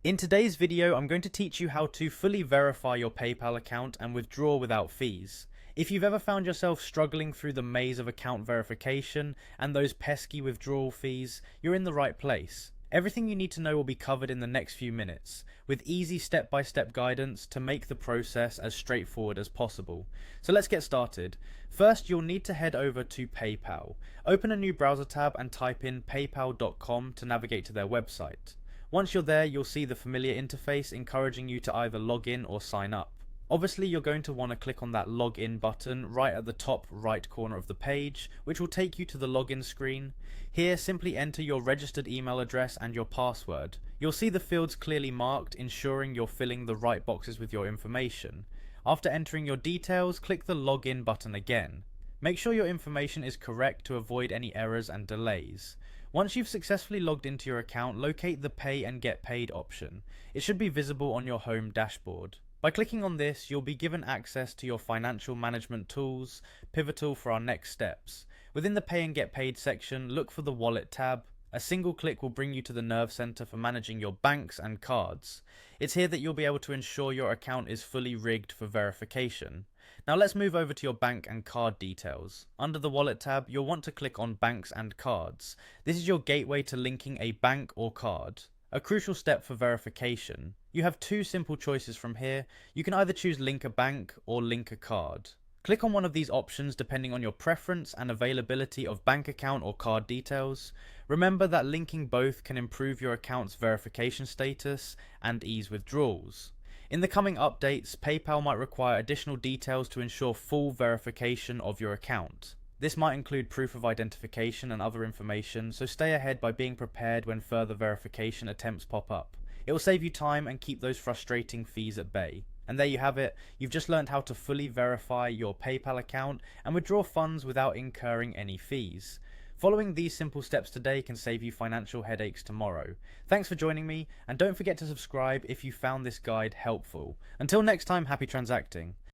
In today's video, I'm going to teach you how to fully verify your PayPal account and withdraw without fees. If you've ever found yourself struggling through the maze of account verification and those pesky withdrawal fees, you're in the right place. Everything you need to know will be covered in the next few minutes, with easy step-by-step guidance to make the process as straightforward as possible. So let's get started. First, you'll need to head over to PayPal. Open a new browser tab and type in paypal.com to navigate to their website. Once you're there, you'll see the familiar interface encouraging you to either log in or sign up. Obviously, you're going to want to click on that login button right at the top right corner of the page, which will take you to the login screen. Here, simply enter your registered email address and your password. You'll see the fields clearly marked, ensuring you're filling the right boxes with your information. After entering your details, click the login button again. Make sure your information is correct to avoid any errors and delays. Once you've successfully logged into your account, locate the Pay and Get Paid option. It should be visible on your home dashboard. By clicking on this, you'll be given access to your financial management tools, pivotal for our next steps. Within the Pay and Get Paid section, look for the Wallet tab. A single click will bring you to the nerve center for managing your banks and cards. It's here that you'll be able to ensure your account is fully rigged for verification. Now let's move over to your bank and card details. Under the Wallet tab, you'll want to click on Banks and Cards. This is your gateway to linking a bank or card. A crucial step for verification. You have two simple choices from here. You can either choose Link a Bank or Link a Card. Click on one of these options depending on your preference and availability of bank account or card details. Remember that linking both can improve your account's verification status and ease withdrawals. In the coming updates, PayPal might require additional details to ensure full verification of your account. This might include proof of identification and other information, so stay ahead by being prepared when further verification attempts pop up. It will save you time and keep those frustrating fees at bay. And there you have it, you've just learned how to fully verify your PayPal account and withdraw funds without incurring any fees. Following these simple steps today can save you financial headaches tomorrow. Thanks for joining me, and don't forget to subscribe if you found this guide helpful. Until next time, happy transacting.